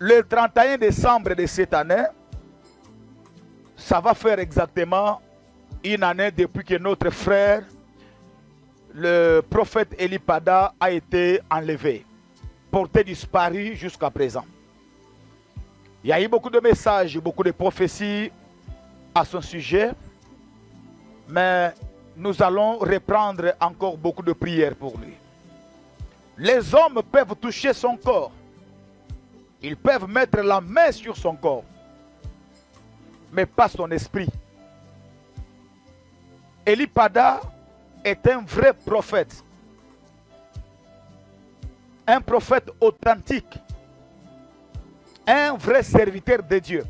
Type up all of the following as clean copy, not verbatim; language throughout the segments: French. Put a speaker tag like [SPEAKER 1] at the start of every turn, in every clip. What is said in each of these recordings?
[SPEAKER 1] le 31 décembre de cette année, ça va faire exactement une année depuis que notre frère, le prophète Eli Pada, a été enlevé, porté disparu jusqu'à présent. Il y a eu beaucoup de messages, beaucoup de prophéties à son sujet, mais nous allons reprendre encore beaucoup de prières pour lui. Les hommes peuvent toucher son corps. Ils peuvent mettre la main sur son corps, mais pas son esprit. Eli Pada est un vrai prophète. Un prophète authentique. Un vrai serviteur de Dieu.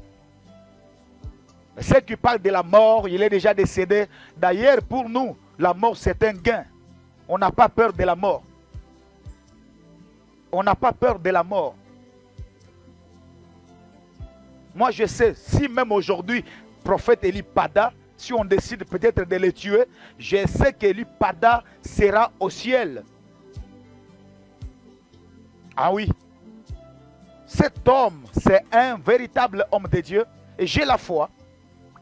[SPEAKER 1] Ceux qui parlent de la mort, il est déjà décédé. D'ailleurs, pour nous, la mort c'est un gain. On n'a pas peur de la mort. On n'a pas peur de la mort. Moi je sais, si même aujourd'hui, prophète Eli Pada, si on décide peut-être de le tuer, je sais qu'Eli Pada sera au ciel. Ah oui. Cet homme, c'est un véritable homme de Dieu. Et j'ai la foi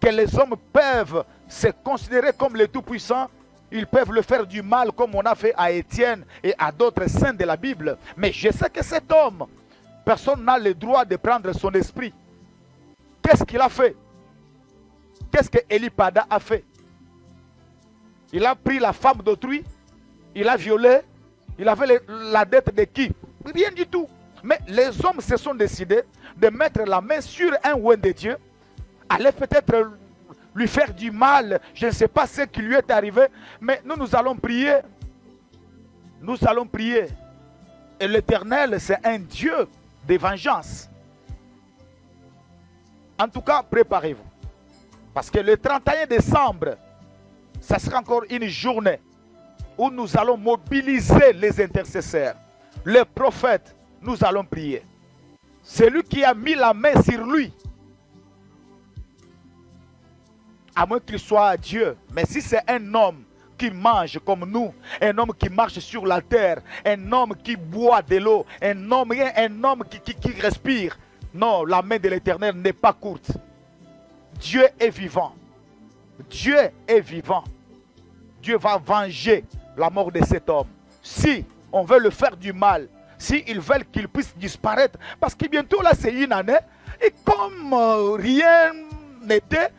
[SPEAKER 1] que les hommes peuvent se considérer comme les tout-puissants. Ils peuvent le faire du mal comme on a fait à Étienne et à d'autres saints de la Bible. Mais je sais que cet homme, personne n'a le droit de prendre son esprit. Qu'est-ce qu'il a fait? Qu'est-ce que Eli Pada a fait? Il a pris la femme d'autrui, il a violé, il avait la dette de qui? Rien du tout. Mais les hommes se sont décidés de mettre la main sur un oint de Dieu, aller peut-être lui faire du mal. Je ne sais pas ce qui lui est arrivé, mais nous allons prier. Nous allons prier. Et l'Éternel, c'est un Dieu de vengeance. En tout cas, préparez-vous. Parce que le 31 décembre, ça sera encore une journée où nous allons mobiliser les intercesseurs, les prophètes. Nous allons prier. Celui qui a mis la main sur lui, à moins qu'il soit Dieu, mais si c'est un homme qui mange comme nous, un homme qui marche sur la terre, un homme qui boit de l'eau, un homme qui respire, non, la main de l'Éternel n'est pas courte. Dieu est vivant. Dieu est vivant. Dieu va venger la mort de cet homme. Si on veut le faire du mal, si ils veulent qu'il puisse disparaître, parce que bientôt là c'est une année, et comme rien n'était,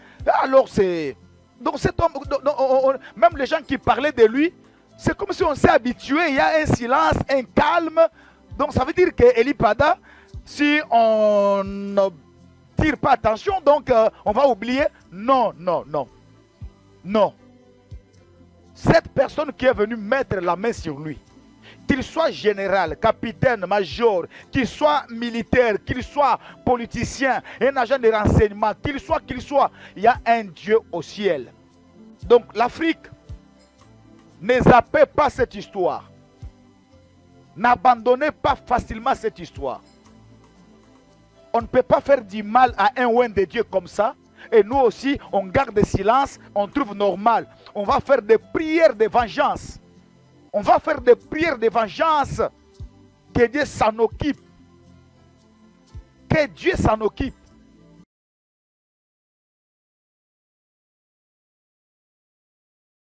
[SPEAKER 1] alors c'est... Donc cet homme, même les gens qui parlaient de lui, c'est comme si on s'est habitué, il y a un silence, un calme. Donc ça veut dire que Eli Pada, si on ne tire pas attention, donc on va oublier. Non, non, non. Non. Cette personne qui est venue mettre la main sur lui, qu'il soit général, capitaine, major, qu'il soit militaire, qu'il soit politicien, un agent de renseignement, qu'il soit, il y a un Dieu au ciel. Donc l'Afrique, ne zappez pas cette histoire. N'abandonnez pas facilement cette histoire. On ne peut pas faire du mal à un oint de Dieu comme ça. Et nous aussi, on garde le silence, on trouve normal. On va faire des prières de vengeance. On va faire des prières de vengeance. Que Dieu s'en occupe. Que Dieu s'en occupe.